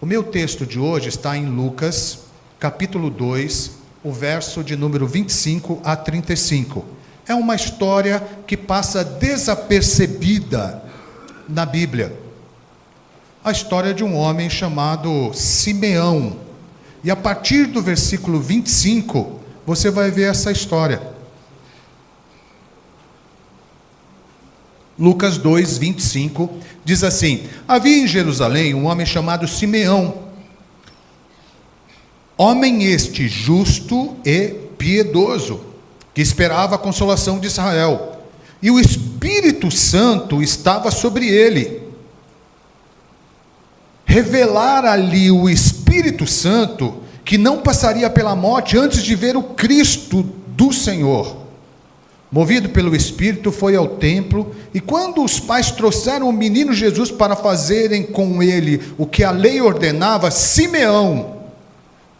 O meu texto de hoje está em Lucas, capítulo 2, o verso de número 25 a 35. É uma história que passa desapercebida na Bíblia. A história de um homem chamado Simeão. E a partir do versículo 25, você vai ver essa história. Lucas 2, 25, diz assim: havia em Jerusalém um homem chamado Simeão, homem este justo e piedoso, que esperava a consolação de Israel, e o Espírito Santo estava sobre ele. Revelara-lhe o Espírito Santo que não passaria pela morte antes de ver o Cristo do Senhor. Movido pelo Espírito, foi ao templo, e quando os pais trouxeram o menino Jesus para fazerem com ele o que a lei ordenava, Simeão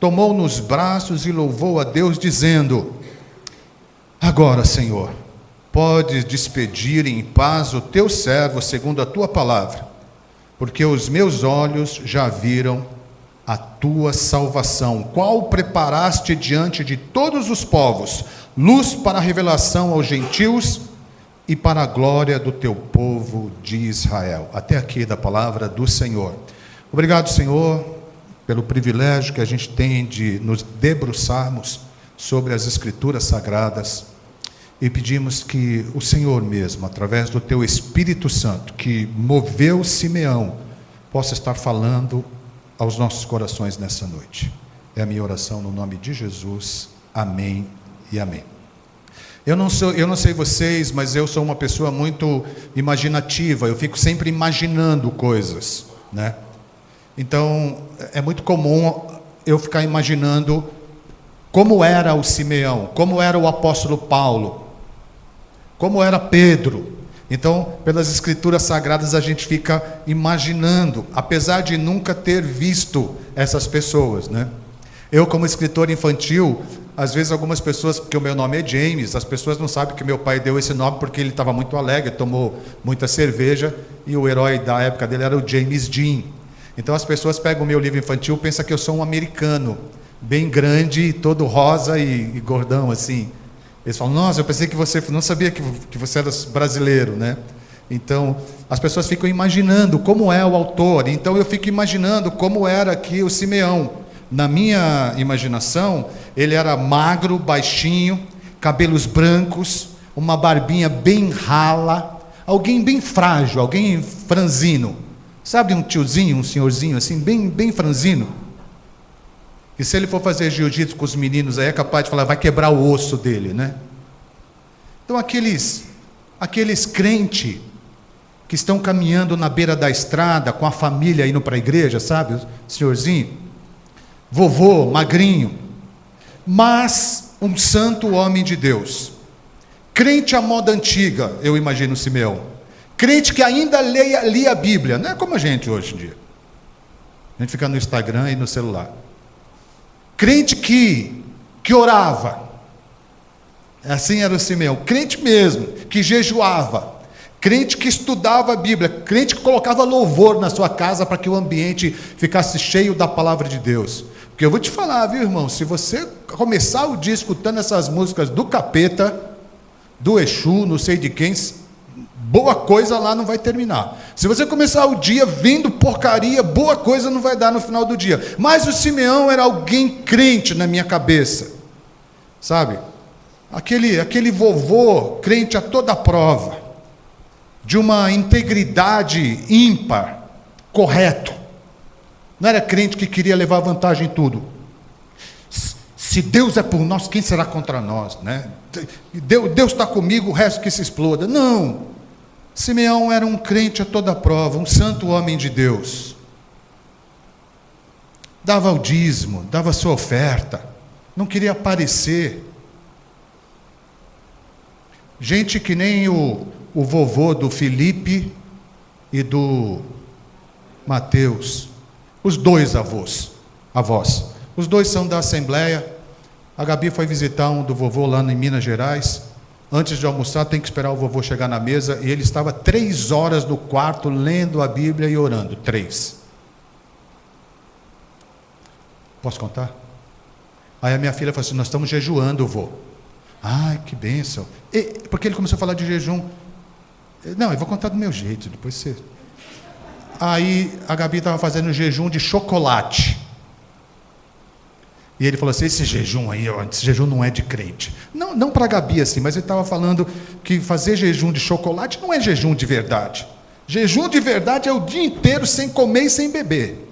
tomou nos braços e louvou a Deus, dizendo: agora, Senhor, podes despedir em paz o teu servo segundo a tua palavra, porque os meus olhos já viram a tua salvação, qual preparaste diante de todos os povos, luz para a revelação aos gentios e para a glória do teu povo de Israel. Até aqui da palavra do Senhor. Obrigado, Senhor, pelo privilégio que a gente tem de nos debruçarmos sobre as Escrituras Sagradas, e pedimos que o Senhor mesmo, através do teu Espírito Santo, que moveu Simeão, possa estar falando aos nossos corações nessa noite. É a minha oração no nome de Jesus. Amém e amém. Eu não sei vocês, mas eu sou uma pessoa muito imaginativa. Eu fico sempre imaginando coisas, né? Então, é muito comum eu ficar imaginando como era o Simeão, como era o apóstolo Paulo, como era Pedro. Então, pelas Escrituras Sagradas, a gente fica imaginando, apesar de nunca ter visto essas pessoas, né? Eu, como escritor infantil, às vezes algumas pessoas, porque o meu nome é James, as pessoas não sabem que meu pai deu esse nome porque ele estava muito alegre, tomou muita cerveja, e o herói da época dele era o James Dean. Então as pessoas pegam o meu livro infantil e pensam que eu sou um americano, bem grande, todo rosa e gordão assim. Eles falam: nossa, eu pensei que você, não sabia que você era brasileiro, né? Então, as pessoas ficam imaginando como é o autor. Então, eu fico imaginando como era aqui o Simeão. Na minha imaginação, ele era magro, baixinho, cabelos brancos, uma barbinha bem rala, alguém bem frágil, alguém franzino. Sabe um tiozinho, um senhorzinho assim, bem franzino? E se ele for fazer jiu-jitsu com os meninos aí, é capaz de falar, vai quebrar o osso dele, né? Então aqueles crentes que estão caminhando na beira da estrada, com a família indo para a igreja, sabe? O senhorzinho, vovô, magrinho, mas um santo homem de Deus. Crente à moda antiga, eu imagino o Simeão. Crente que ainda lia a Bíblia, não é como a gente hoje em dia. A gente fica no Instagram e no celular. Crente que orava, assim era o Simeão, crente mesmo, que jejuava, crente que estudava a Bíblia, crente que colocava louvor na sua casa para que o ambiente ficasse cheio da palavra de Deus. Porque eu vou te falar, viu, irmão, se você começar o dia escutando essas músicas do capeta, do Exu, não sei de quem, boa coisa lá não vai terminar. Se você começar o dia vendo porcaria, boa coisa não vai dar no final do dia. Mas o Simeão era alguém crente na minha cabeça, sabe? Aquele vovô crente a toda prova, de uma integridade ímpar, correto. Não era crente que queria levar vantagem em tudo. Se Deus é por nós, quem será contra nós, né? Deus está comigo, o resto que se exploda. Não. Simeão era um crente a toda prova, um santo homem de Deus. Dava o dízimo, dava a sua oferta, não queria aparecer. Gente que nem o vovô do Felipe e do Mateus, os dois avós. Os dois são da Assembleia. A Gabi foi visitar um do vovô lá em Minas Gerais. Antes de almoçar, tem que esperar o vovô chegar na mesa, e ele estava 3 horas no quarto, lendo a Bíblia e orando. 3. Posso contar? Aí a minha filha falou assim: nós estamos jejuando, vô. Ai, que bênção. Porque ele começou a falar de jejum. Não, eu vou contar do meu jeito, depois você... Aí a Gabi estava fazendo jejum de chocolate. E ele falou assim: esse jejum aí, esse jejum não é de crente. Não para a Gabi assim, mas ele estava falando que fazer jejum de chocolate não é jejum de verdade. Jejum de verdade é o dia inteiro sem comer e sem beber.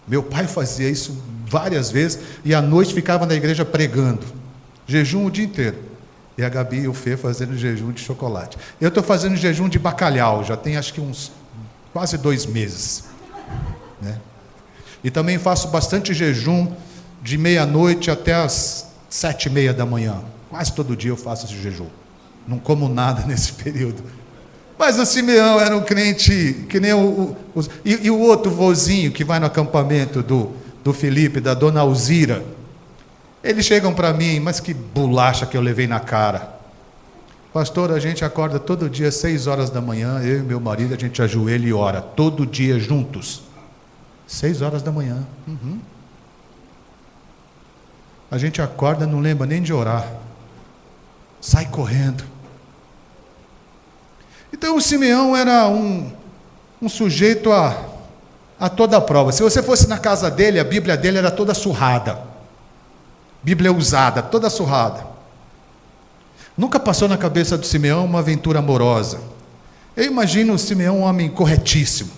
Meu pai fazia isso várias vezes e à noite ficava na igreja pregando. Jejum o dia inteiro. E a Gabi e o Fê fazendo jejum de chocolate. Eu estou fazendo jejum de bacalhau, já tem acho que uns quase 2 meses. Né? E também faço bastante jejum de meia-noite até as 7h30 da manhã. Quase todo dia eu faço esse jejum. Não como nada nesse período. Mas o Simeão era um crente que nem e o outro vozinho que vai no acampamento do Felipe, da dona Alzira. Eles chegam para mim: mas que bolacha que eu levei na cara. Pastor, a gente acorda todo dia às 6 horas da manhã, eu e meu marido, a gente ajoelha e ora, todo dia juntos. 6 horas da manhã. A gente acorda, não lembra nem de orar. Sai correndo. Então o Simeão era um sujeito a toda a prova. Se você fosse na casa dele, a Bíblia dele era toda surrada. Bíblia usada, toda surrada. Nunca passou na cabeça do Simeão uma aventura amorosa. Eu imagino o Simeão um homem corretíssimo.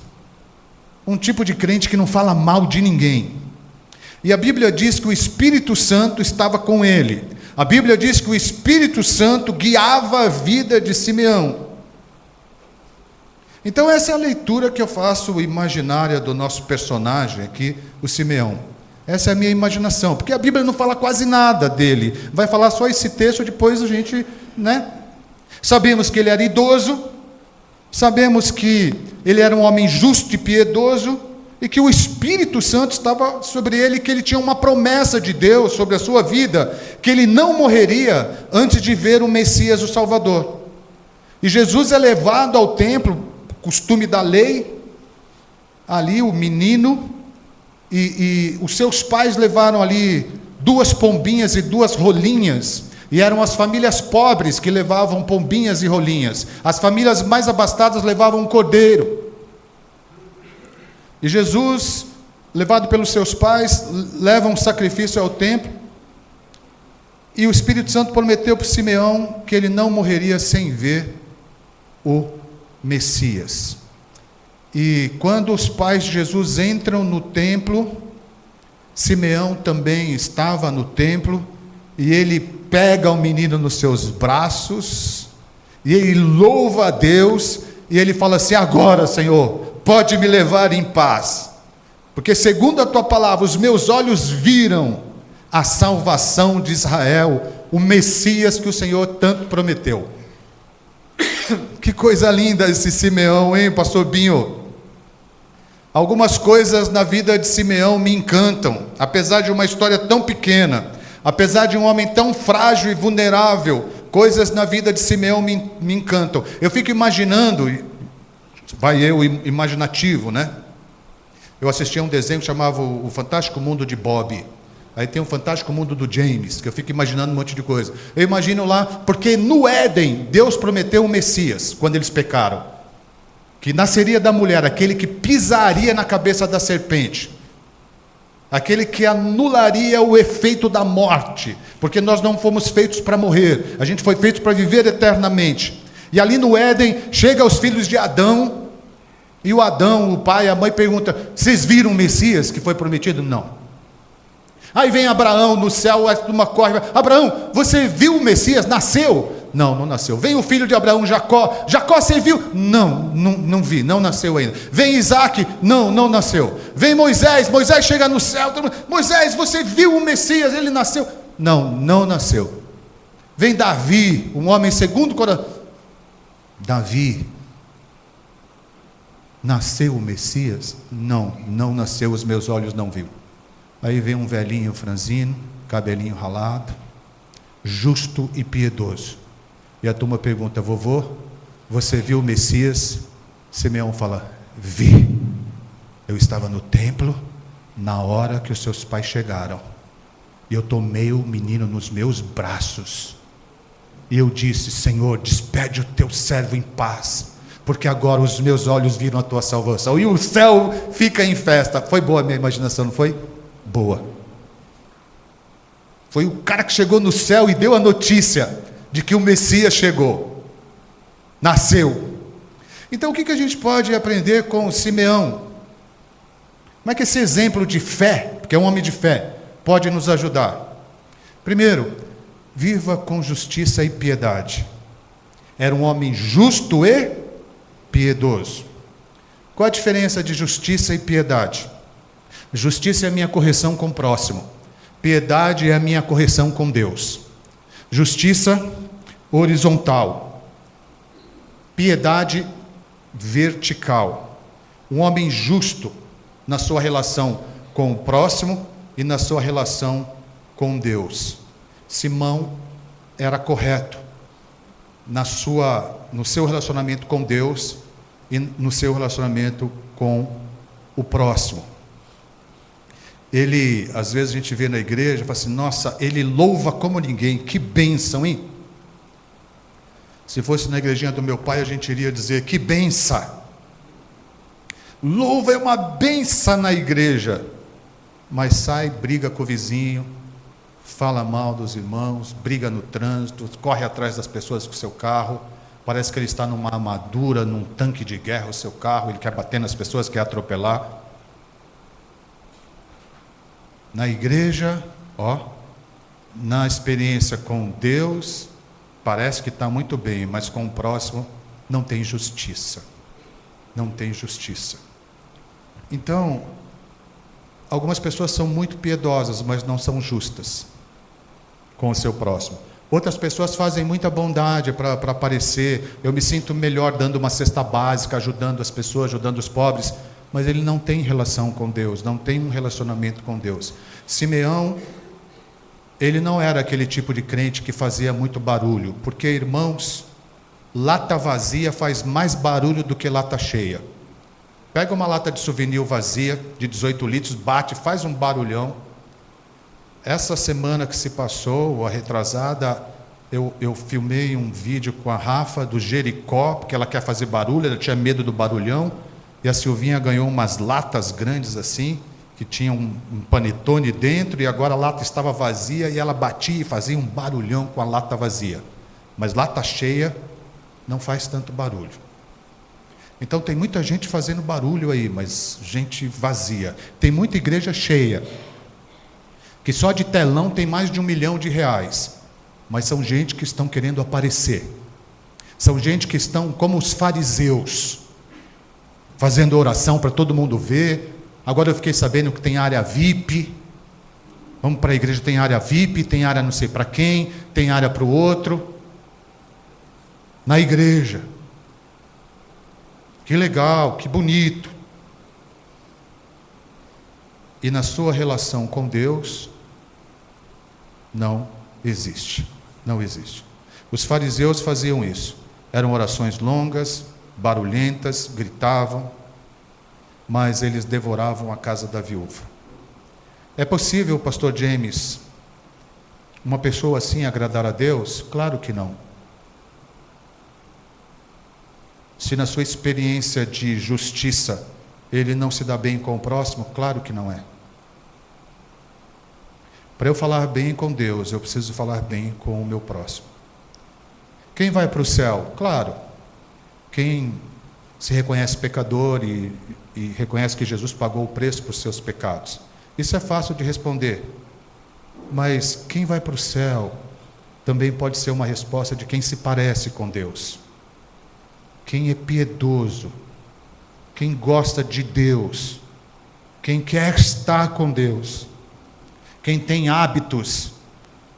Um tipo de crente que não fala mal de ninguém. E a Bíblia diz que o Espírito Santo estava com ele. A Bíblia diz que o Espírito Santo guiava a vida de Simeão. Então essa é a leitura que eu faço imaginária do nosso personagem aqui, o Simeão. Essa é a minha imaginação, porque a Bíblia não fala quase nada dele. Vai falar só esse texto, depois a gente, Sabemos que ele era idoso, sabemos que ele era um homem justo e piedoso, e que o Espírito Santo estava sobre ele, que ele tinha uma promessa de Deus sobre a sua vida, que ele não morreria antes de ver o Messias, o Salvador. E Jesus é levado ao templo, costume da lei, ali o menino, e os seus pais levaram ali 2 pombinhas e 2 rolinhas, e eram as famílias pobres que levavam pombinhas e rolinhas, as famílias mais abastadas levavam um cordeiro. E Jesus, levado pelos seus pais, leva um sacrifício ao templo, e o Espírito Santo prometeu para Simeão que ele não morreria sem ver o Messias. E quando os pais de Jesus entram no templo, Simeão também estava no templo, e ele pega o menino nos seus braços, e ele louva a Deus, e ele fala assim: agora, Senhor, pode me levar em paz, porque segundo a tua palavra, os meus olhos viram a salvação de Israel, o Messias que o Senhor tanto prometeu. Que coisa linda esse Simeão, hein, pastor Binho? Algumas coisas na vida de Simeão me encantam, apesar de uma história tão pequena, apesar de um homem tão frágil e vulnerável, coisas na vida de Simeão me encantam. Eu fico imaginando, vai eu imaginativo, né? Eu assisti a um desenho que chamava O Fantástico Mundo de Bob. Aí tem o Fantástico Mundo do James, que eu fico imaginando um monte de coisa. Eu imagino lá, porque no Éden, Deus prometeu o Messias, quando eles pecaram, que nasceria da mulher, aquele que pisaria na cabeça da serpente, aquele que anularia o efeito da morte, porque nós não fomos feitos para morrer, a gente foi feito para viver eternamente. E ali no Éden, chega os filhos de Adão, e o Adão, o pai, a mãe pergunta: vocês viram o Messias que foi prometido? Não. Aí vem Abraão no céu, uma corre: Abraão, você viu o Messias? Nasceu? Não, não nasceu. Vem o filho de Abraão, Jacó: Jacó, você viu? Não vi, não nasceu ainda. Vem Isaac: não nasceu. Vem Moisés chega no céu: Moisés, você viu o Messias? Ele nasceu? Não nasceu. Vem Davi, um homem segundo o coração: Davi, nasceu o Messias? Não nasceu, os meus olhos não viu. Aí vem um velhinho franzino, cabelinho ralado, justo e piedoso. E a turma pergunta: vovô, você viu o Messias? Simeão fala: vi. Eu estava no templo na hora que os seus pais chegaram, eu tomei o menino nos meus braços, e eu disse: Senhor, despede o teu servo em paz, porque agora os meus olhos viram a tua salvação, e o céu fica em festa. Foi boa a minha imaginação, não foi? Boa. Foi o cara que chegou no céu e deu a notícia de que o Messias chegou, nasceu. Então o que a gente pode aprender com Simeão? Como é que esse exemplo de fé, porque é um homem de fé, pode nos ajudar? Primeiro, viva com justiça e piedade. Era um homem justo e piedoso. Qual a diferença de justiça e piedade? Justiça é a minha correção com o próximo. Piedade é a minha correção com Deus. Justiça horizontal. Piedade vertical. Um homem justo na sua relação com o próximo e na sua relação com Deus. Simão era correto no seu relacionamento com Deus e no seu relacionamento com o próximo. Ele, às vezes a gente vê na igreja, fala assim: nossa, ele louva como ninguém, que bênção, hein? Se fosse na igrejinha do meu pai, a gente iria dizer: que benção. Louva é uma benção na igreja, mas sai, briga com o vizinho, fala mal dos irmãos, briga no trânsito, corre atrás das pessoas com o seu carro, parece que ele está numa armadura, num tanque de guerra, o seu carro, ele quer bater nas pessoas, quer atropelar. Na igreja, na experiência com Deus, parece que está muito bem, mas com o próximo não tem justiça. Não tem justiça. Então, algumas pessoas são muito piedosas, mas não são justas com o seu próximo. Outras pessoas fazem muita bondade para aparecer. Eu me sinto melhor dando uma cesta básica, ajudando as pessoas, ajudando os pobres, mas ele não tem relação com Deus, não tem um relacionamento com Deus. Simeão, ele não era aquele tipo de crente que fazia muito barulho, porque, irmãos, lata vazia faz mais barulho do que lata cheia. Pega uma lata de souvenir vazia, de 18 litros, bate, faz um barulhão. Essa semana que se passou, ou a retrasada, eu filmei um vídeo com a Rafa do Jericó, porque ela quer fazer barulho, ela tinha medo do barulhão, e a Silvinha ganhou umas latas grandes assim, que tinham um panetone dentro, e agora a lata estava vazia, e ela batia e fazia um barulhão com a lata vazia. Mas lata cheia não faz tanto barulho. Então tem muita gente fazendo barulho aí, mas gente vazia. Tem muita igreja cheia, que só de telão tem mais de R$1 milhão, mas são gente que estão querendo aparecer. São gente que estão como os fariseus, fazendo oração para todo mundo ver. Agora eu fiquei sabendo que tem área VIP. Vamos para a igreja, tem área VIP, tem área não sei para quem, tem área para o outro. Na igreja. Que legal, que bonito. E na sua relação com Deus, não existe. Não existe. Os fariseus faziam isso. Eram orações longas, barulhentas, gritavam, mas eles devoravam a casa da viúva. É possível, pastor James, uma pessoa assim agradar a Deus? Claro que não. Se na sua experiência de justiça ele não se dá bem com o próximo, claro que não é. Para eu falar bem com Deus, eu preciso falar bem com o meu próximo. Quem vai para o céu? Claro, quem se reconhece pecador e reconhece que Jesus pagou o preço por seus pecados. Isso é fácil de responder. Mas quem vai para o céu também pode ser uma resposta de quem se parece com Deus. Quem é piedoso, quem gosta de Deus, quem quer estar com Deus, quem tem hábitos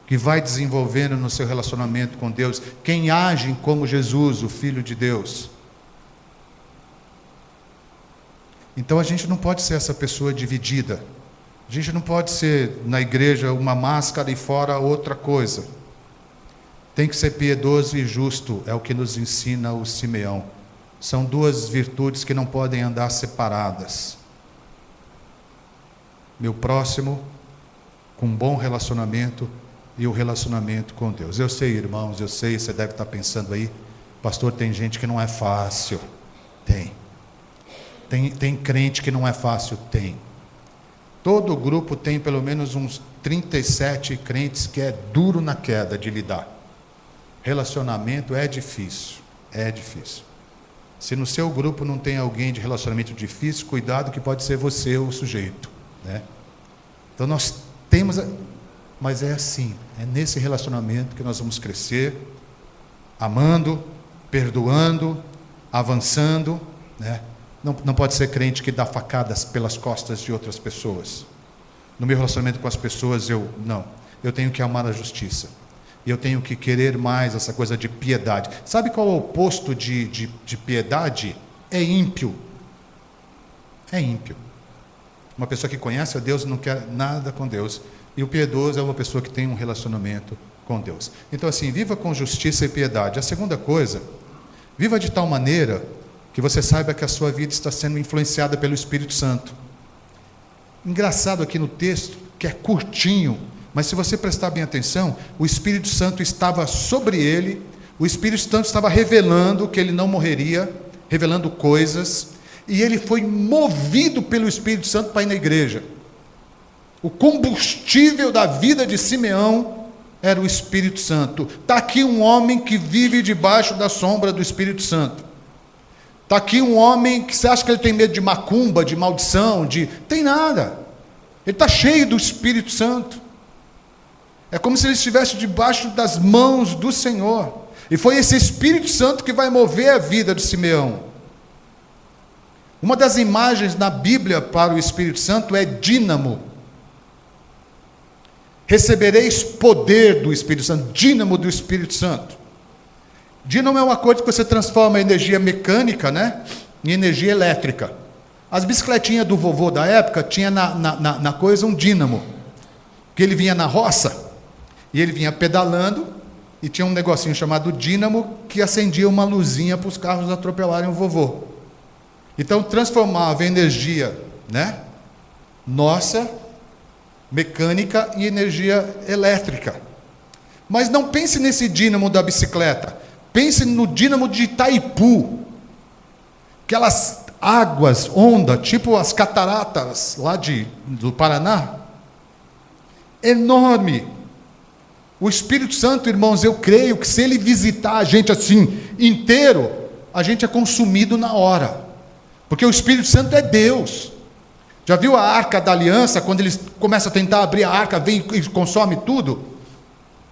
que vai desenvolvendo no seu relacionamento com Deus, quem age como Jesus, o Filho de Deus. Então a gente não pode ser essa pessoa dividida. A gente não pode ser na igreja uma máscara e fora outra coisa. Tem que ser piedoso e justo, é o que nos ensina o Simeão. São duas virtudes que não podem andar separadas. meu próximo com um bom relacionamento e o relacionamento com Deus. Eu sei, irmãos, eu sei, você deve estar pensando aí, pastor, tem gente que não é fácil. Tem crente que não é fácil? Tem. Todo grupo tem pelo menos uns 37 crentes que é duro na queda de lidar. Relacionamento é difícil. Se no seu grupo não tem alguém de relacionamento difícil, cuidado que pode ser você o sujeito, né? Então nós temos, mas é assim, é nesse relacionamento que nós vamos crescer, amando, perdoando, avançando, né? Não pode ser crente que dá facadas pelas costas de outras pessoas. No meu relacionamento com as pessoas, eu tenho que amar a justiça. E eu tenho que querer mais essa coisa de piedade. Sabe qual é o oposto de piedade? É ímpio. É ímpio. Uma pessoa que conhece a Deus e não quer nada com Deus. E o piedoso é uma pessoa que tem um relacionamento com Deus. Então assim, viva com justiça e piedade. A segunda coisa, viva de tal maneira que você saiba que a sua vida está sendo influenciada pelo Espírito Santo. Engraçado aqui no texto, que é curtinho, mas se você prestar bem atenção, o Espírito Santo estava sobre ele, o Espírito Santo estava revelando que ele não morreria, revelando coisas, e ele foi movido pelo Espírito Santo para ir na igreja. O combustível da vida de Simeão era o Espírito Santo. Está aqui um homem que vive debaixo da sombra do Espírito Santo. Está aqui um homem que você acha que ele tem medo de macumba, de maldição, tem nada. Ele está cheio do Espírito Santo. É como se ele estivesse debaixo das mãos do Senhor. E foi esse Espírito Santo que vai mover a vida de Simeão. Uma das imagens na Bíblia para o Espírito Santo é dínamo. Recebereis poder do Espírito Santo, dínamo do Espírito Santo. Dínamo é uma coisa que você transforma a energia mecânica, né, em energia elétrica. As bicicletinhas do vovô da época tinha na coisa um dínamo, que ele vinha na roça, e ele vinha pedalando, e tinha um negocinho chamado dínamo, que acendia uma luzinha para os carros atropelarem o vovô. Então transformava a energia, né, nossa, mecânica, em energia elétrica. Mas não pense nesse dínamo da bicicleta. Pense no dínamo de Itaipu, aquelas águas, onda, tipo as cataratas lá do Paraná, enorme. O Espírito Santo, irmãos, eu creio que se ele visitar a gente assim, inteiro, a gente é consumido na hora, porque o Espírito Santo é Deus. Já viu a Arca da Aliança, quando eles começam a tentar abrir a arca, vem e consome tudo?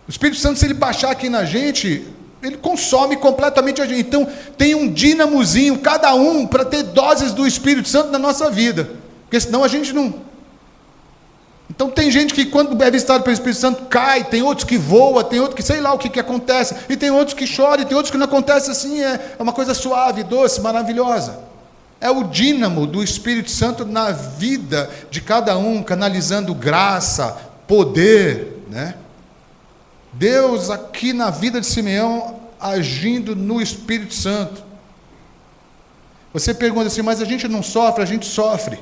O Espírito Santo, se ele baixar aqui na gente, ele consome completamente a gente. Então, tem um dinamozinho, cada um, para ter doses do Espírito Santo na nossa vida. Porque senão a gente não... Então, tem gente que quando é visitado pelo Espírito Santo cai, tem outros que voa, tem outros que sei lá o que acontece, e tem outros que choram, e tem outros que não acontece assim, é uma coisa suave, doce, maravilhosa. É o dínamo do Espírito Santo na vida de cada um, canalizando graça, poder, né? Deus aqui na vida de Simeão, agindo no Espírito Santo. Você pergunta assim, mas a gente não sofre? A gente sofre,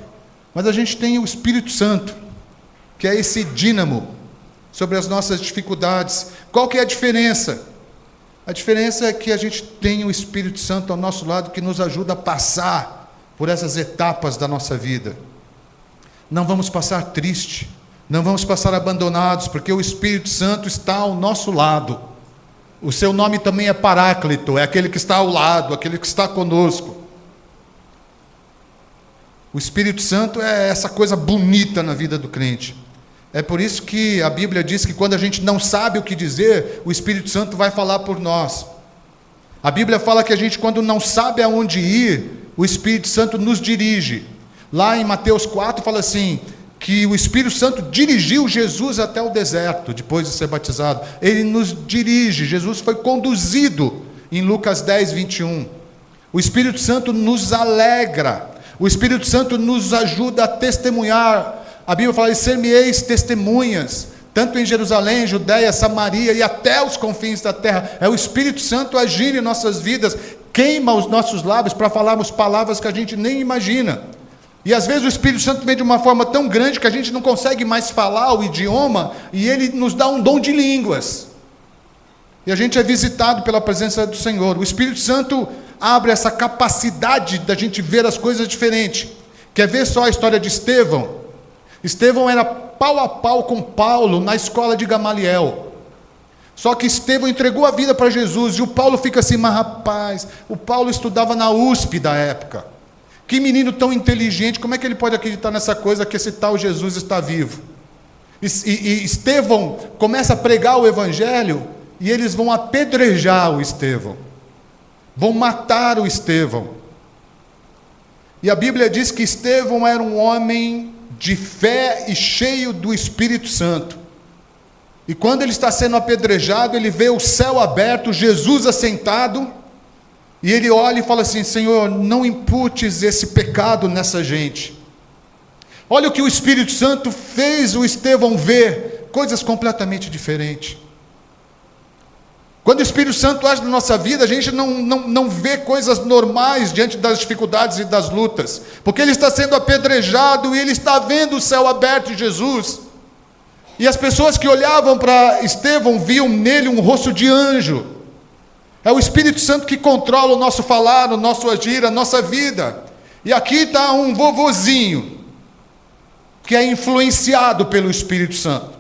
mas a gente tem o Espírito Santo, que é esse dínamo sobre as nossas dificuldades. Qual que é a diferença? A diferença é que a gente tem o Espírito Santo ao nosso lado, que nos ajuda a passar por essas etapas da nossa vida. Não vamos passar triste, não vamos passar abandonados, porque o Espírito Santo está ao nosso lado. O seu nome também é Paráclito, é aquele que está ao lado, aquele que está conosco. O Espírito Santo é essa coisa bonita na vida do crente. É por isso que a Bíblia diz que quando a gente não sabe o que dizer, o Espírito Santo vai falar por nós. A Bíblia fala que a gente, quando não sabe aonde ir, o Espírito Santo nos dirige. Lá em Mateus 4 fala assim, que o Espírito Santo dirigiu Jesus até o deserto, depois de ser batizado. Ele nos dirige, Jesus foi conduzido em Lucas 10, 21. O Espírito Santo nos alegra, o Espírito Santo nos ajuda a testemunhar. A Bíblia fala, ser-me-eis testemunhas, tanto em Jerusalém, Judeia, Samaria e até os confins da terra. É o Espírito Santo agindo em nossas vidas, queima os nossos lábios para falarmos palavras que a gente nem imagina. E às vezes o Espírito Santo vem de uma forma tão grande que a gente não consegue mais falar o idioma, e ele nos dá um dom de línguas. E a gente é visitado pela presença do Senhor. O Espírito Santo abre essa capacidade da gente ver as coisas diferentes. Quer ver só a história de Estevão? Estevão era pau a pau com Paulo na escola de Gamaliel. Só que Estevão entregou a vida para Jesus, e o Paulo fica assim, mas rapaz, o Paulo estudava na USP da época. Que menino tão inteligente, como é que ele pode acreditar nessa coisa que esse tal Jesus está vivo? E Estevão começa a pregar o Evangelho, e eles vão apedrejar o Estevão. Vão matar o Estevão. E a Bíblia diz que Estevão era um homem de fé e cheio do Espírito Santo. E quando ele está sendo apedrejado, ele vê o céu aberto, Jesus assentado, e ele olha e fala assim: Senhor, não imputes esse pecado nessa gente. Olha o que o Espírito Santo fez o Estevão ver, coisas completamente diferentes. Quando o Espírito Santo age na nossa vida, a gente não vê coisas normais diante das dificuldades e das lutas, porque ele está sendo apedrejado e ele está vendo o céu aberto de Jesus. E as pessoas que olhavam para Estevão viam nele um rosto de anjo. É o Espírito Santo que controla o nosso falar, o nosso agir, a nossa vida. E aqui está um vovozinho que é influenciado pelo Espírito Santo.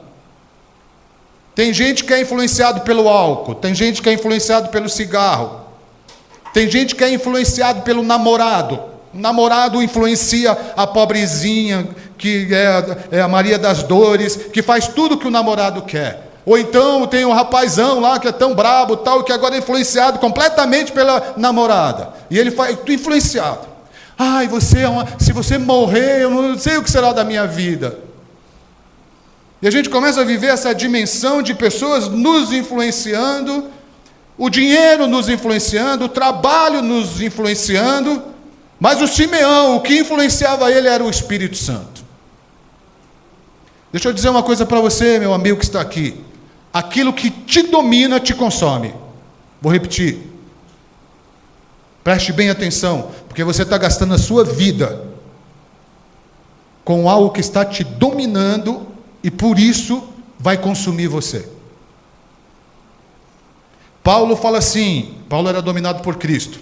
Tem gente que é influenciado pelo álcool, tem gente que é influenciado pelo cigarro, tem gente que é influenciado pelo namorado. O namorado influencia a pobrezinha, que é a Maria das Dores, que faz tudo que o namorado quer. Ou então tem um rapazão lá que é tão brabo, tal, que agora é influenciado completamente pela namorada. E ele faz influenciado. Ai, se você morrer, eu não sei o que será da minha vida. E a gente começa a viver essa dimensão de pessoas nos influenciando, o dinheiro nos influenciando, o trabalho nos influenciando, mas o Simeão, o que influenciava ele era o Espírito Santo. Deixa eu dizer uma coisa para você, meu amigo que está aqui. Aquilo que te domina te consome. Vou repetir. Preste bem atenção, porque você está gastando a sua vida com algo que está te dominando e por isso vai consumir você. Paulo fala assim, Paulo era dominado por Cristo.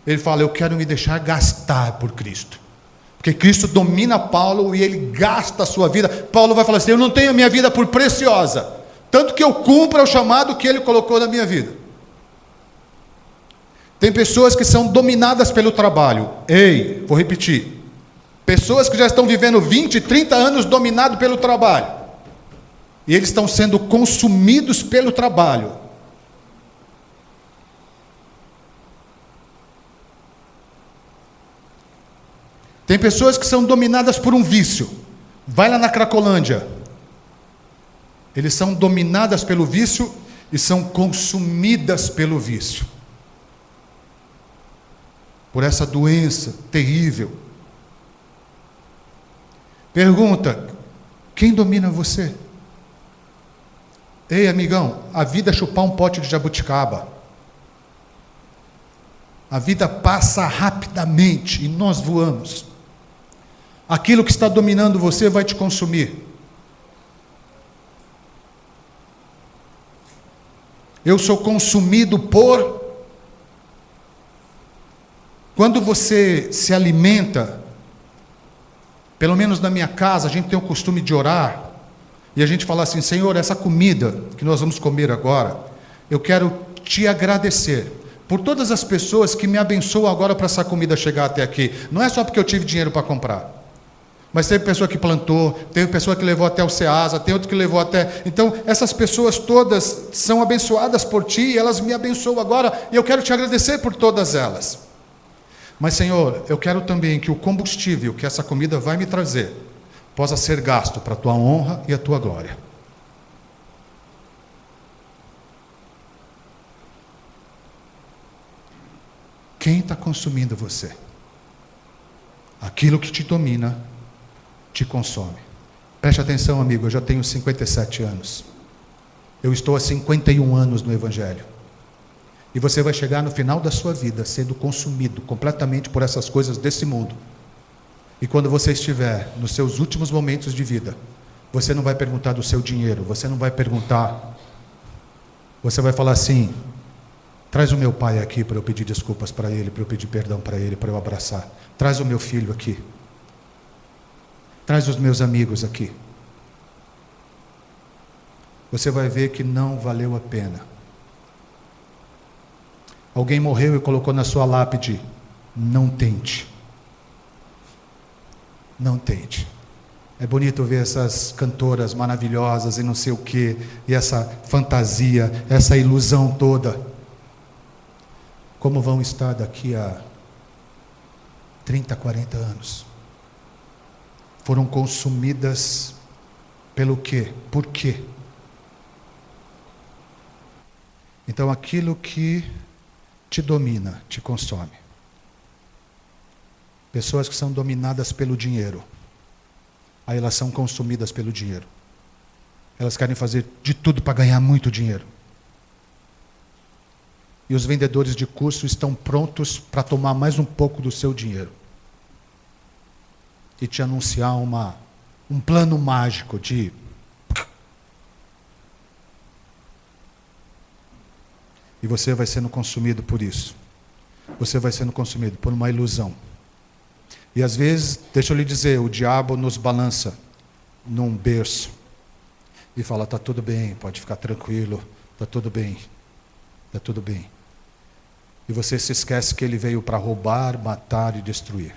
Ele fala: eu quero me deixar gastar por Cristo. Porque Cristo domina Paulo e ele gasta a sua vida. Paulo vai falar assim: eu não tenho a minha vida por preciosa, tanto que eu cumpra o chamado que ele colocou na minha vida. Tem pessoas que são dominadas pelo trabalho. Ei, vou repetir. Pessoas que já estão vivendo 20, 30 anos dominados pelo trabalho. E eles estão sendo consumidos pelo trabalho. Tem pessoas que são dominadas por um vício. Vai lá na Cracolândia. Eles são dominadas pelo vício e são consumidas pelo vício. Por essa doença terrível. Pergunta: quem domina você? Ei, amigão, a vida é chupar um pote de jabuticaba. A vida passa rapidamente e nós voamos. Aquilo que está dominando você vai te consumir. Eu sou consumido por... Quando você se alimenta, pelo menos na minha casa, a gente tem o costume de orar, e a gente fala assim: Senhor, essa comida que nós vamos comer agora, eu quero te agradecer por todas as pessoas que me abençoam agora para essa comida chegar até aqui. Não é só porque eu tive dinheiro para comprar, mas teve pessoa que plantou, teve pessoa que levou até o Ceasa, tem outro que levou até... Então, essas pessoas todas são abençoadas por ti, e elas me abençoam agora, e eu quero te agradecer por todas elas. Mas, Senhor, eu quero também que o combustível que essa comida vai me trazer possa ser gasto para a tua honra e a tua glória. Quem está consumindo você? Aquilo que te domina te consome. Preste atenção, amigo, eu já tenho 57 anos. Eu estou há 51 anos no Evangelho. E você vai chegar no final da sua vida sendo consumido completamente por essas coisas desse mundo. E quando você estiver nos seus últimos momentos de vida, você não vai perguntar do seu dinheiro, você não vai perguntar, você vai falar assim: traz o meu pai aqui para eu pedir desculpas para ele, para eu pedir perdão para ele, para eu abraçar. Traz o meu filho aqui. Traz os meus amigos aqui. Você vai ver que não valeu a pena. Alguém morreu e colocou na sua lápide: não tente. Não tente. É bonito ver essas cantoras maravilhosas e não sei o quê, e essa fantasia, essa ilusão toda. Como vão estar daqui a 30, 40 anos? Foram consumidas pelo quê? Por quê? Então aquilo que te domina, te consome. Pessoas que são dominadas pelo dinheiro, aí elas são consumidas pelo dinheiro. Elas querem fazer de tudo para ganhar muito dinheiro. E os vendedores de curso estão prontos para tomar mais um pouco do seu dinheiro e te anunciar um plano mágico de... E você vai sendo consumido por isso. Você vai sendo consumido por uma ilusão. E às vezes, deixa eu lhe dizer, o diabo nos balança num berço e fala: está tudo bem, pode ficar tranquilo, está tudo bem, está tudo bem. E você se esquece que ele veio para roubar, matar e destruir.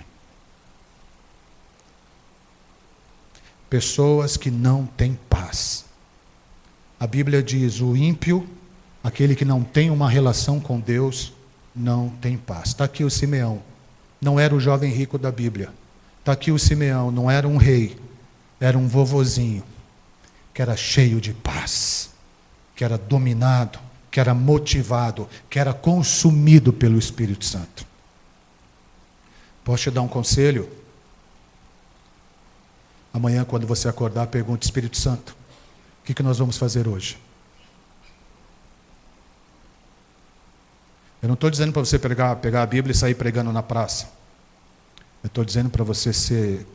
Pessoas que não têm paz. A Bíblia diz: o ímpio, aquele que não tem uma relação com Deus, não tem paz. Está aqui o Simeão. Não era o jovem rico da Bíblia. Está aqui o Simeão, não era um rei, era um vovozinho, que era cheio de paz, que era dominado, que era motivado, que era consumido pelo Espírito Santo. Posso te dar um conselho? Amanhã, quando você acordar, pergunte: Espírito Santo, o que nós vamos fazer hoje? Eu não estou dizendo para você pegar a Bíblia e sair pregando na praça. Eu estou dizendo para você ser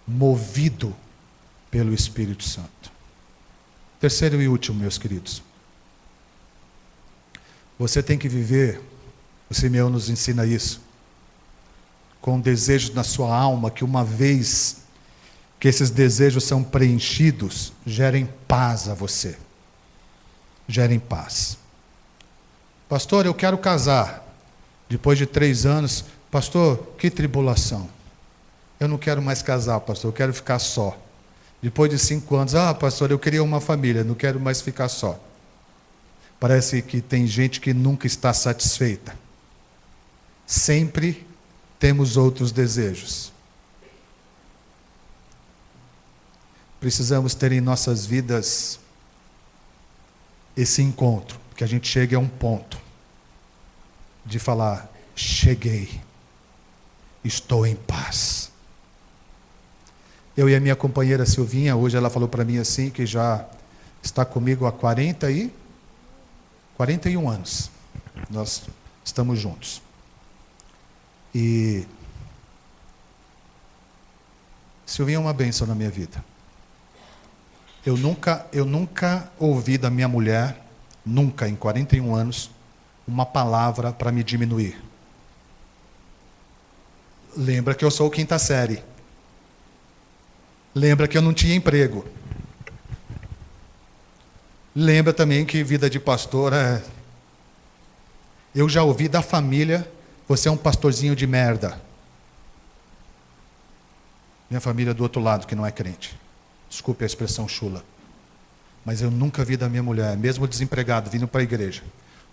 movido pelo Espírito Santo. Terceiro e último, meus queridos. Você tem que viver, o Simeão nos ensina isso, com desejos na sua alma, que uma vez que esses desejos são preenchidos, gerem paz a você. Gerem paz. Pastor, eu quero casar. Depois de 3 anos, pastor, que tribulação. Eu não quero mais casar, pastor, eu quero ficar só. Depois de 5 anos, pastor, eu queria uma família, não quero mais ficar só. Parece que tem gente que nunca está satisfeita. Sempre temos outros desejos. Precisamos ter em nossas vidas esse encontro, que a gente chegue a um ponto de falar: cheguei, estou em paz. Eu e a minha companheira Silvinha, hoje ela falou para mim assim, que já está comigo há 41 anos. Nós estamos juntos. E Silvinha é uma bênção na minha vida. Eu nunca ouvi da minha mulher, nunca em 41 anos, uma palavra para me diminuir. Lembra que eu sou 5ª série. Lembra que eu não tinha emprego. Lembra também que vida de pastor é... Eu já ouvi da família: você é um pastorzinho de merda. Minha família do outro lado, que não é crente. Desculpe a expressão chula. Mas eu nunca vi da minha mulher, mesmo desempregado, vindo para a igreja,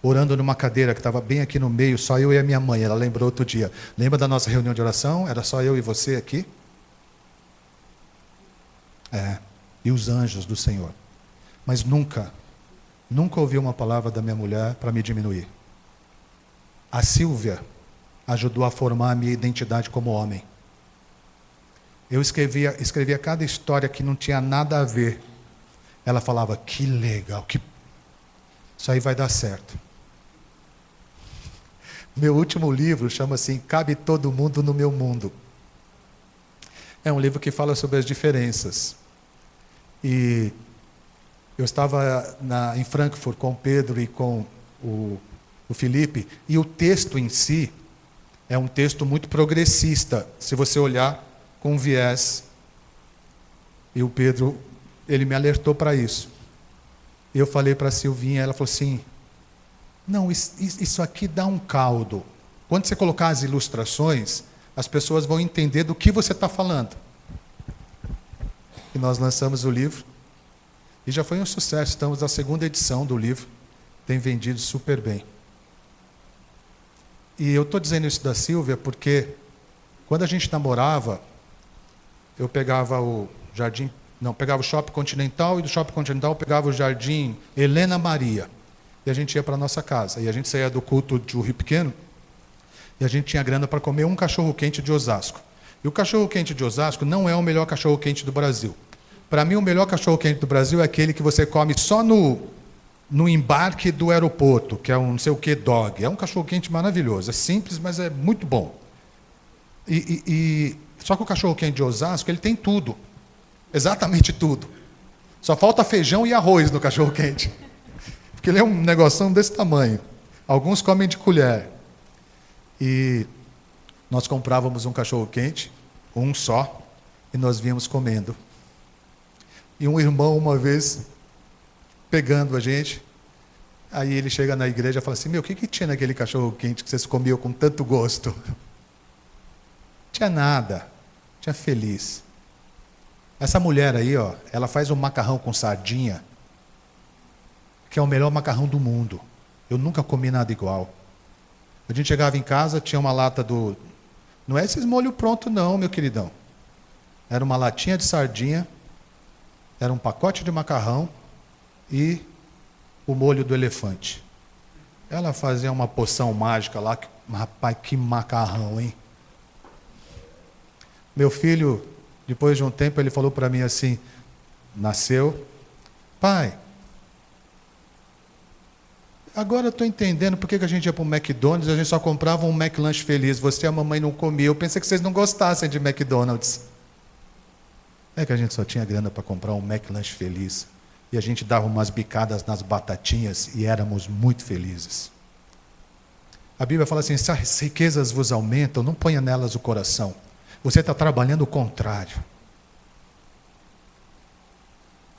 orando numa cadeira que estava bem aqui no meio, só eu e a minha mãe. Ela lembrou outro dia. Lembra da nossa reunião de oração? Era só eu e você aqui? E os anjos do Senhor. Mas nunca ouvi uma palavra da minha mulher para me diminuir. A Silvia ajudou a formar a minha identidade como homem. Eu escrevia cada história que não tinha nada a ver. Ela falava: que legal, isso aí vai dar certo. Meu último livro chama assim: Cabe Todo Mundo no Meu Mundo. É um livro que fala sobre as diferenças. E eu estava em Frankfurt com o Pedro e com o Felipe, e o texto em si é um texto muito progressista, se você olhar com viés. E o Pedro, ele me alertou para isso. Eu falei para a Silvinha, ela falou assim, não, isso aqui dá um caldo. Quando você colocar as ilustrações, as pessoas vão entender do que você está falando. E nós lançamos o livro, e já foi um sucesso. Estamos na 2ª edição do livro, tem vendido super bem. E eu estou dizendo isso da Silvia porque, quando a gente namorava, eu pegava pegava o Shopping Continental, e do Shopping Continental eu pegava o Jardim Helena Maria. E a gente ia para a nossa casa. E a gente saía do culto de Rio Pequeno, e a gente tinha grana para comer um cachorro-quente de Osasco. E o cachorro-quente de Osasco não é o melhor cachorro-quente do Brasil. Para mim, o melhor cachorro-quente do Brasil é aquele que você come só no embarque do aeroporto, que é um não sei o que dog. É um cachorro-quente maravilhoso. É simples, mas é muito bom. Só que o cachorro-quente de Osasco, ele tem tudo. Exatamente tudo. Só falta feijão e arroz no cachorro-quente. Porque ele é um negoção desse tamanho. Alguns comem de colher. E nós comprávamos um cachorro-quente, um só, e nós víamos comendo. E um irmão, uma vez, pegando a gente, aí ele chega na igreja e fala assim, o que tinha naquele cachorro-quente que vocês comiam com tanto gosto? Tinha nada, tinha feliz. Essa mulher aí, ela faz um macarrão com sardinha, que é o melhor macarrão do mundo. Eu nunca comi nada igual. A gente chegava em casa, tinha uma lata do... Não é esses molho pronto não, meu queridão. Era uma latinha de sardinha, era um pacote de macarrão e o molho do elefante. Ela fazia uma poção mágica lá, rapaz, que macarrão, hein? Meu filho, depois de um tempo, ele falou para mim assim, nasceu, pai, agora eu estou entendendo por que a gente ia para o McDonald's e a gente só comprava um McLanche Feliz. Você e a mamãe não comiam. Eu pensei que vocês não gostassem de McDonald's. É que a gente só tinha grana para comprar um McLanche Feliz. E a gente dava umas bicadas nas batatinhas e éramos muito felizes. A Bíblia fala assim, se as riquezas vos aumentam, não ponha nelas o coração. Você está trabalhando o contrário.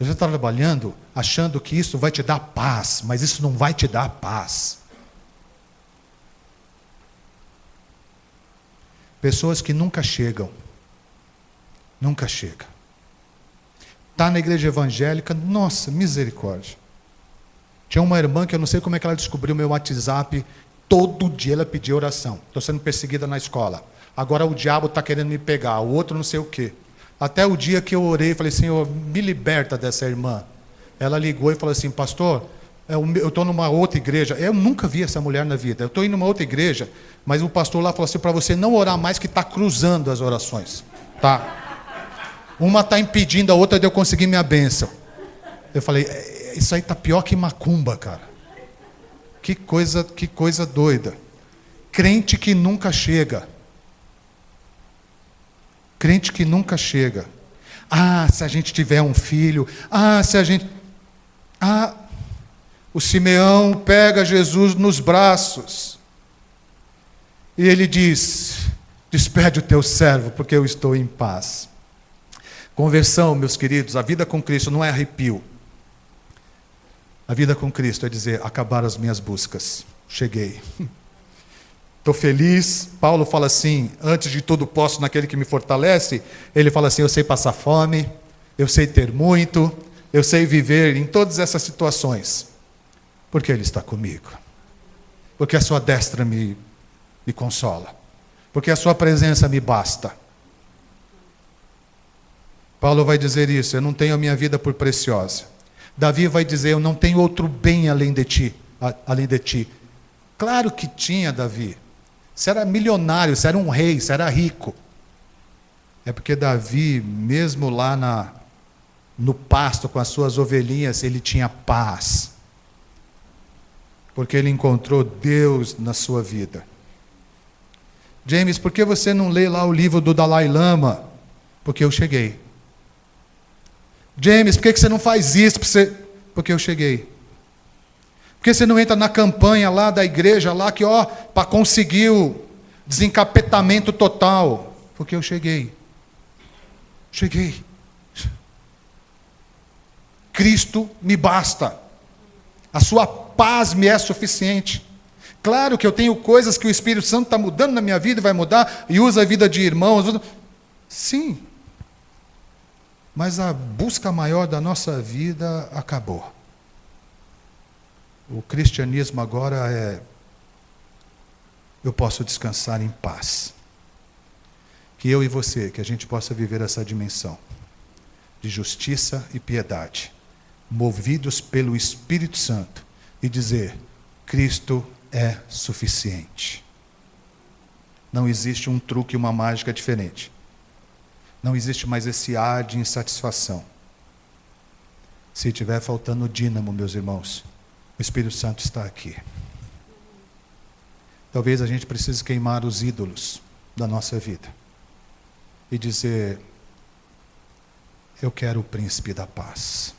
Você está trabalhando achando que isso vai te dar paz, mas isso não vai te dar paz. Pessoas que nunca chegam. Nunca chegam. Está na igreja evangélica, nossa, misericórdia. Tinha uma irmã que eu não sei como é que ela descobriu o meu WhatsApp, todo dia ela pedia oração. Estou sendo perseguida na escola. Agora o diabo está querendo me pegar, o outro não sei o quê. Até o dia que eu orei e falei, Senhor, me liberta dessa irmã. Ela ligou e falou assim, pastor, eu estou numa outra igreja. Eu nunca vi essa mulher na vida. Eu estou indo numa outra igreja, mas o pastor lá falou assim, para você não orar mais, que está cruzando as orações. Tá? Uma está impedindo a outra de eu conseguir minha bênção. Eu falei, isso aí está pior que macumba, cara. Que coisa doida. Crente que nunca chega. Crente que nunca chega. Ah, se a gente tiver um filho. Ah, se a gente... Ah, o Simeão pega Jesus nos braços. E ele diz, despede o teu servo, porque eu estou em paz. Conversão, meus queridos, a vida com Cristo não é arrepio. A vida com Cristo é dizer, acabaram as minhas buscas. Cheguei. Estou feliz. Paulo fala assim, antes de tudo posso naquele que me fortalece. Ele fala assim, eu sei passar fome, eu sei ter muito, eu sei viver em todas essas situações. Porque Ele está comigo. Porque a sua destra me consola. Porque a sua presença me basta. Paulo vai dizer isso, eu não tenho a minha vida por preciosa. Davi vai dizer, eu não tenho outro bem além de ti. Claro que tinha, Davi. Você era milionário, você era um rei, você era rico. É porque Davi, mesmo lá no pasto com as suas ovelhinhas, ele tinha paz. Porque ele encontrou Deus na sua vida. James, por que você não lê lá o livro do Dalai Lama? Porque eu cheguei. James, por que você não faz isso? Porque eu cheguei. Por que você não entra na campanha lá da igreja, lá que, para conseguir o desencapetamento total? Porque eu cheguei. Cheguei. Cristo me basta. A sua paz me é suficiente. Claro que eu tenho coisas que o Espírito Santo está mudando na minha vida, vai mudar, e usa a vida de irmãos. Sim. Mas a busca maior da nossa vida acabou. O cristianismo agora é: eu posso descansar em paz. Que eu e você, que a gente possa viver essa dimensão de justiça e piedade, movidos pelo Espírito Santo, e dizer: Cristo é suficiente. Não existe um truque, uma mágica diferente. Não existe mais esse ar de insatisfação. Se estiver faltando dínamo, meus irmãos, o Espírito Santo está aqui. Talvez a gente precise queimar os ídolos da nossa vida e dizer: eu quero o príncipe da paz.